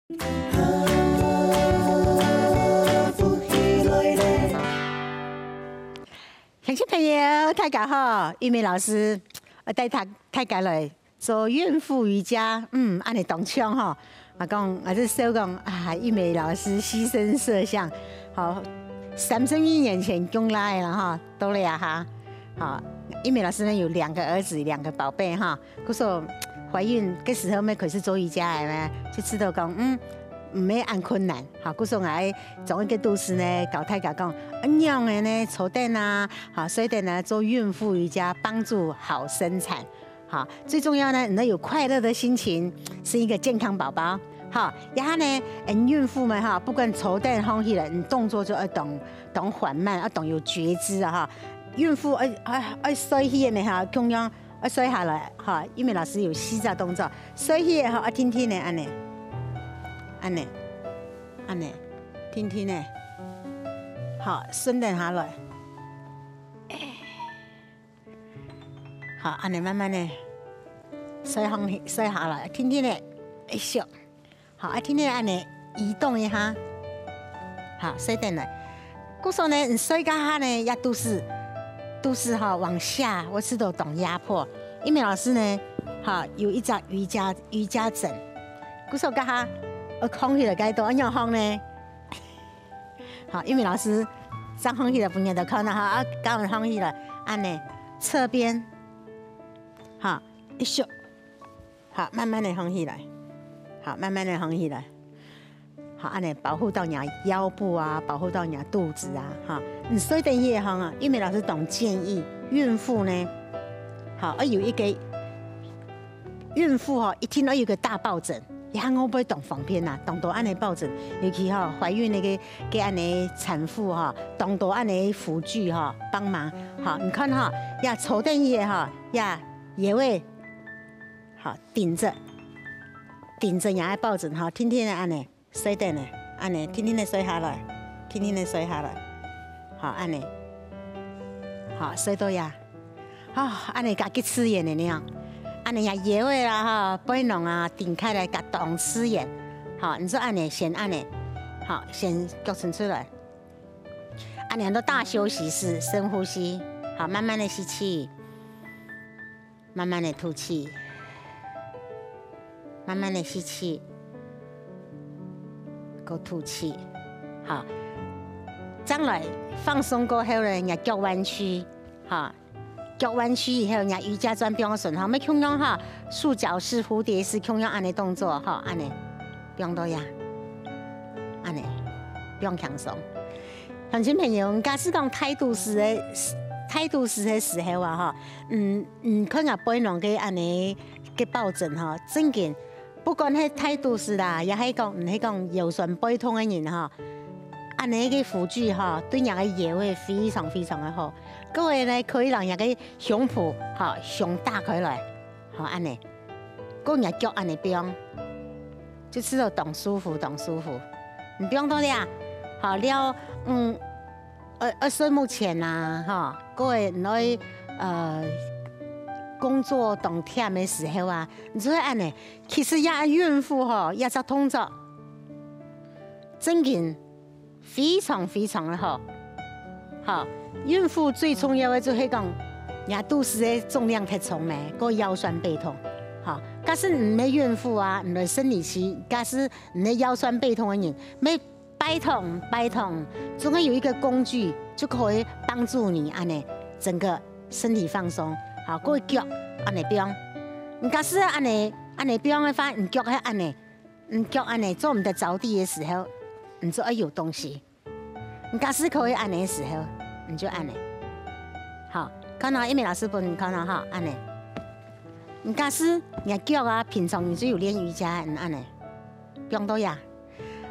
乡亲朋友，大家好，玉梅老师带大家来做孕妇瑜伽，安尼动枪吼，我是说讲啊，玉梅老师牺牲摄像，好，31年前供来了哈，都了呀哈，好，玉梅老师呢有2个儿子，2个宝贝哈，佢说怀孕嗰時候咪開始做瑜伽嘅咩，就知道講唔要按困難，好，佢說我做一個導師呢，教大家講，怎樣嘅呢，坐墊啊，好，所以呢做孕婦瑜伽幫助好生產，好，最重要呢，你有快樂的心情，是一個健康寶寶，好，然後呢，孕婦們哈，不管坐墊放起來，你動作就要懂緩慢，要懂有覺知啊哈，孕婦要衰起嘅呢哈，咁樣。摔下來，哈，因為老師有4個動作，摔起哈，天天呢，安尼，天天呢，好，順等下來，好，安尼慢慢呢，摔下來，天天呢，笑，好，天天安尼移動一下，好，摔等來，故說呢，你摔下下呢，也都是哈往下，我是都懂壓迫。因為老師呢，哈有一張瑜伽枕，嗰時候家下我空起來該多，怎樣空呢？好，因為老師張空起來不然就空了哈，搞完空起來，按呢側邊，好一咻，好慢慢的空起來，好慢慢的空起來。好，安尼保護到你腰部啊，保護到你肚子啊，哈。你所以等夜行啊，因為老師懂建議，孕婦呢，好，有一個孕婦哈，一天要有個大抱枕，也我不會懂方便呐，懂到安尼抱枕，尤其哈懷孕那個給安尼產婦哈，懂到安尼輔具哈幫忙，好，你看哈，呀坐墊也哈，呀也會好頂着也愛抱枕哈，天天的安尼。睡等呢，安尼天天的睡下來，天天的睡下來，好安尼，好睡到呀，好安尼家己吃鹽的呢，安尼呀野味啦哈，背囊啊頂開來家當吃鹽，好，你說安尼先安尼，好先腳伸出來，安尼都大休息室，深呼吸，好慢慢的吸氣，慢慢的吐氣，慢慢的吸氣。吐氣，好，將來放鬆過後呢，人腳彎曲，哈，腳彎曲以後，人瑜伽轉標準，哈，咪咁樣哈，束腳式、蝴蝶式，咁樣安尼動作，哈，安尼，不用多呀，安尼，不用輕鬆。鄉親朋友，假使講態度式的時候啊，哈，可能背囊嘅安尼嘅抱枕哈，真嘅。不管係態度是啦，也係講腰酸背痛嘅人哈，安尼嘅輔具哈，對人嘅腰會非常非常的好。各位呢，可以讓人嘅胸脯哈胸大開來，好安尼，個人腳安尼不用，就知道懂舒服。你不用多啲啊，好了，歲目前呐，哈，各位你可以工作當忝的時候啊，你就會安尼。其實也孕婦吼，也做動作，真嘅非常非常的好。好，孕婦最重要的就係講，也肚子的重量太重咩，個腰酸背痛。好，假使唔係孕婦啊，唔係生理期，假使唔係腰酸背痛的人，沒拜託，總係有一個工具就可以幫助你安尼整個身體放鬆。好，各位腳安尼變，你假使安尼變嘅話，你腳係安尼做唔得着地嘅時候，你就要有東西。你假使可以安尼嘅時候，你就安尼。好，看到一美老師本看到哈安尼。你假使你腳啊，平常你就有練瑜伽，你安尼，不用多呀。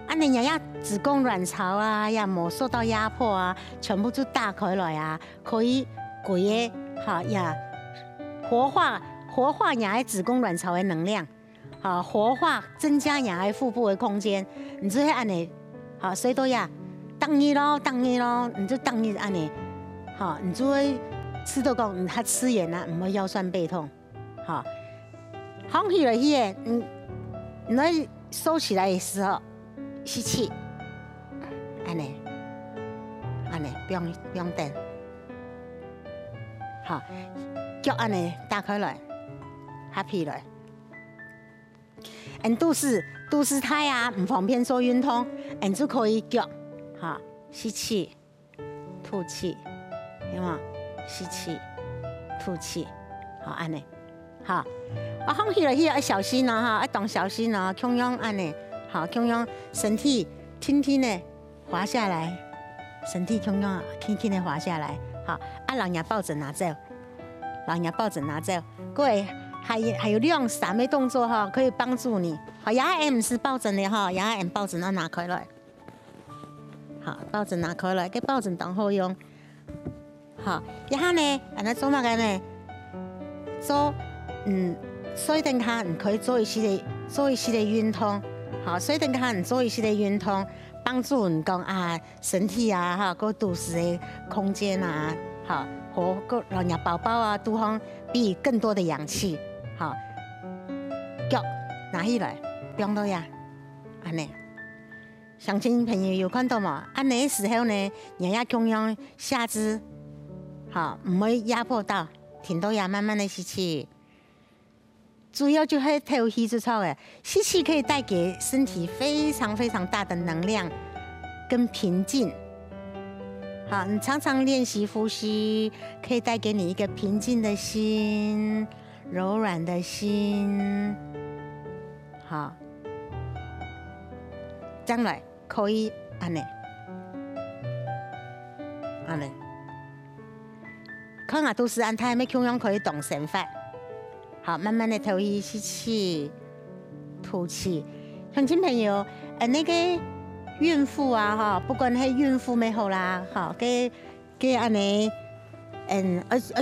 安尼呀，子宮卵巢啊，呀冇受到壓迫啊，全部就打開來啊，可以鬼嘅哈呀。活化你的子宮卵巢的能量，好活化增加你的腹部的空間，你就會安尼，好所以都呀，當你咯，你就當你安尼，好你就會吃到講，他吃鹽啊，唔會腰酸背痛，好，放起來去，你收起来的时候，吸气，安尼，不用等，好，脚安尼打开来 ，happy 来。肚子太啊，唔方便做运动，就可以脚，好，吸气，吐气，有冇？吸气，吐气，好，安尼，好。啊，放起来要小心哦，哈，要动小心哦，强用安尼，好，强用身体轻轻的滑下来，身体强用轻轻的滑下来，好，啊，人也抱枕拿走，各位还有两三个动作哈，可以帮助你。好，牙 M 是抱枕的哈，牙 M 抱枕要拿开来，好，抱枕拿开来，给抱枕当好用，好，然后呢，安尼做乜嘅呢？做所以等下可以做一些的运动，好，所以等下做一些的运动，帮助你讲啊身体啊哈，个肚子的空间啊，好，和个让人宝宝啊都方俾更多的氧气，好，脚拿起来，不用到呀，安尼。乡亲朋友有看到冇？安尼时候呢，你要中央下肢，好，唔会压迫到，挺到呀，慢慢的吸气。主要就是头吸之操诶，吸气可以带给身体非常非常大的能量跟平静。好，你常常练习呼吸，可以带给你一个平静的心、柔软的心。好，将来可以安尼，看下都是安泰，咩中央可以动身法。好，慢慢的头吸气，吐气。乡亲朋友，那个孕妇啊，哈，不管係孕婦咩好啦，哈，嘅安尼，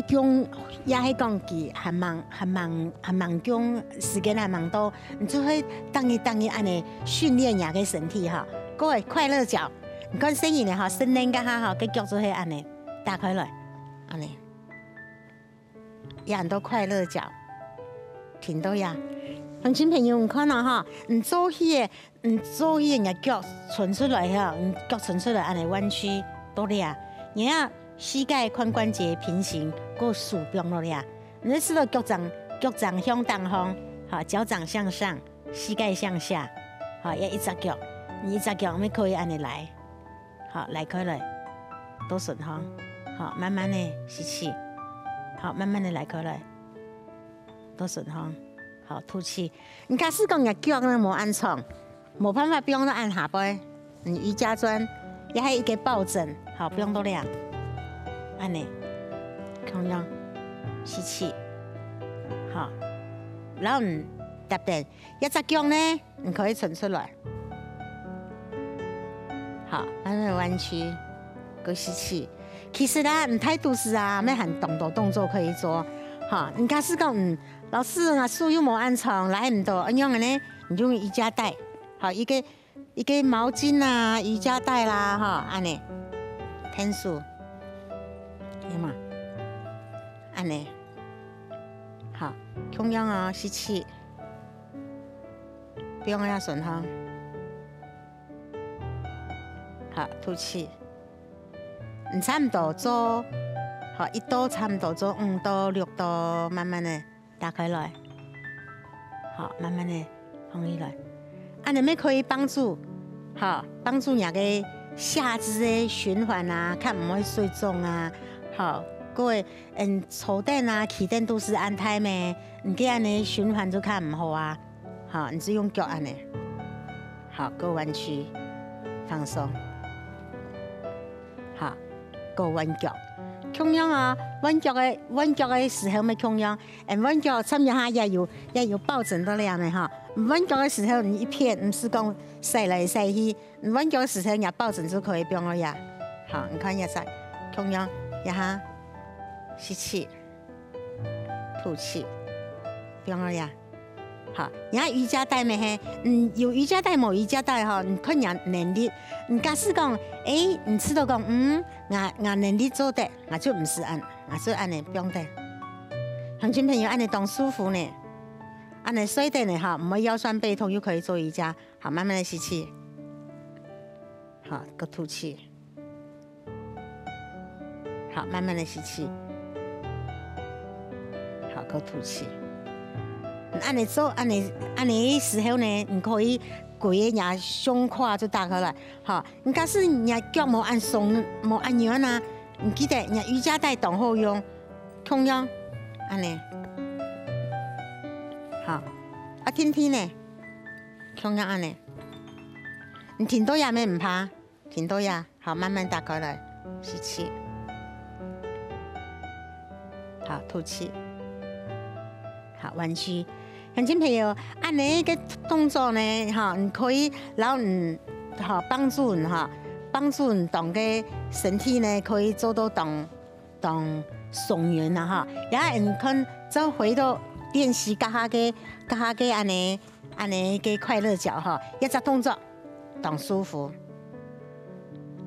講也係講佢係忙講時間係忙到，你就會當一安尼訓練呀個身體哈。各位快樂腳，你看聲音咧哈，聲音嘅哈哈，嘅腳就係安尼打開來，安尼，有很多快樂腳。挺多呀，鄉親朋友，你看到哈，你做嘢人家腳伸出來哈，腳伸出來安尼彎曲多啲啊，你啊膝蓋髖關節平行，個豎邊落嚟啊，你試到腳掌向當方，好，腳掌向上，膝蓋向下，好，要一隻腳，你一隻腳咪可以安尼來，好，來開來，都順哈，好，慢慢的吸氣，好，慢慢的來開來。都順康，好吐氣。你假使講日腳呢冇按床，冇辦法不用到按下背，瑜伽磚也係一個抱枕，好不用多量，按呢，同樣吸氣，好，然後你特別一隻腳呢，你可以伸出來，好，慢慢彎曲，個吸氣。其實呢，你太肚子啊，咩很動作可以做，好，你假使講老師啊，書又冇按床，來唔到，樣嘅呢？你用瑜伽帶，好一個毛巾啊，瑜伽帶啦，哈，安尼，天數，有嘛？安尼，好，同樣啊，吸氣，不用要順哈，好，吐氣，你差唔多做，好一刀差唔多做5刀6刀，慢慢的。打開來，好，慢慢的放起來，安尼咪可以幫助，好，幫助人嘅下肢嘅循環啊，看唔會水腫啊，好，各位，坐墊啊、起墊都是安泰咩，你嘅安尼循環就看唔好啊，好，你就用腳安尼，好，個彎曲，放鬆，好，個彎腳。同樣啊，彎腳嘅時候咪同樣，彎腳參與下也有抱枕的量嘅哈。彎腳嘅時候你一片唔是講曬來曬去，彎腳嘅時候人家抱枕就可以不用了呀。好，你看一下，同樣一下吸氣，吐氣，不用了呀。好，人家瑜伽帶咪係，有瑜伽帶冇瑜伽帶哈，你看人能力，你假使講，你知道講，我能力做得，我就唔是按，我就按你不用得。鄉親朋友按你當舒服呢，安尼水电的哈，唔会腰酸背痛，又可以做瑜伽。好，慢慢的吸气，好，个吐气，好，慢慢的吸气，好，个吐气。安尼做，安尼时候呢，你可以规个人胸胯就打开来，哈。你假使人脚无按松，无按软啊，你记得人瑜伽带动好用，同样安尼，好。啊，天天呢，同样安尼，你挺多压没唔怕，挺多压，好，慢慢打开来，吸气，好，吐气，好，弯曲。乡亲朋友，按呢个动作呢，哈，你可以让你哈帮助你哈，帮助你当个身体呢可以做到当松软啦哈，然后你看再回到练习加下个安尼个快乐脚哈，一只动作当舒服，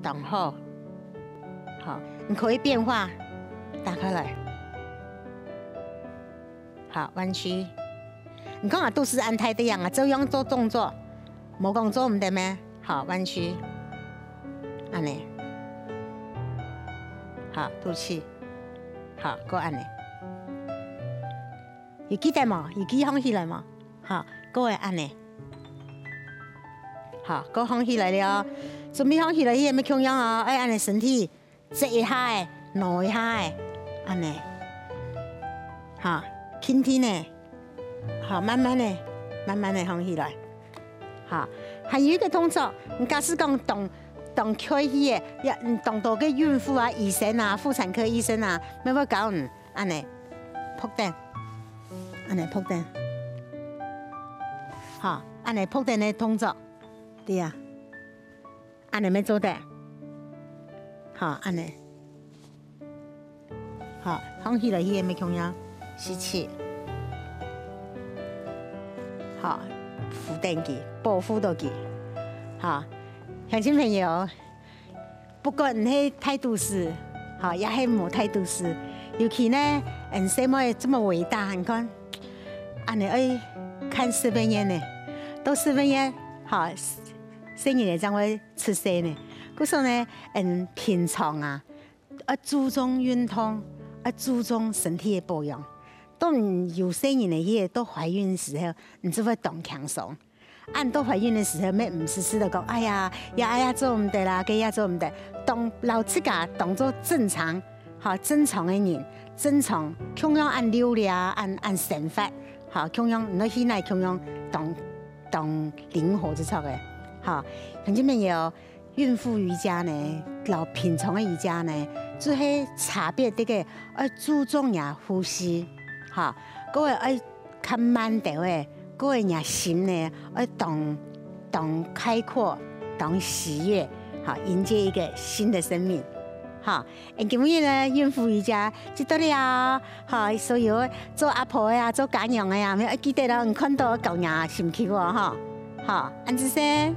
当好，好，你可以变化，打开来，好，弯曲。你讲啊，都是安泰的样啊，这样做动作，冇讲做唔得咩？好，弯曲，安尼，好，吐气，好，过安尼，有记得冇？有记放起来冇？好，过会安尼，好，过放起来了，准备放起来，伊咩强样啊？哎，安尼身体直一下诶，挪一下诶，安尼，好，轻轻呢。好，慢慢的放起来。好，还有一个动作，你假使讲动开起的，要动到个孕妇啊、医生啊、妇产科医生啊，要教你安尼扑顶，安尼扑顶。好，安尼扑顶的动作，对啊，安尼要做的。好，安尼。好，放起来，伊个咩强样？吸气。好，扶定佢，保护到佢。好，乡亲朋友，不管你态度是好，也係冇態度是，尤其呢，什麼這麼偉大？你看，安尼愛看4分鐘呢，到4分鐘，好，生日將會出世呢。嗰時候呢，平常啊，注重運動，注重身體的保養。當有生人的嘢，到懷孕的時候，你就會當輕鬆。按到懷孕的時候，咩唔時時就講，哎呀做唔得啦，嗰呀做唔得。當老自家當作正常，嚇正常的人，正常，同樣按流量，按生活，嚇同樣你起來同樣當靈活就錯嘅，嚇。鄉親朋友，孕婦瑜伽呢，老平常的瑜伽呢，就係差別啲嘅，注重呀呼吸。好，各位愛看慢調誒，各位人心呢愛當開闊，當喜悅，好迎接一個新的生命。好，今日呢孕婦瑜伽就到了，好，所有做阿婆呀、做家娘的呀，要記得啦，唔看到舊人心氣喎，哈，好，安子先。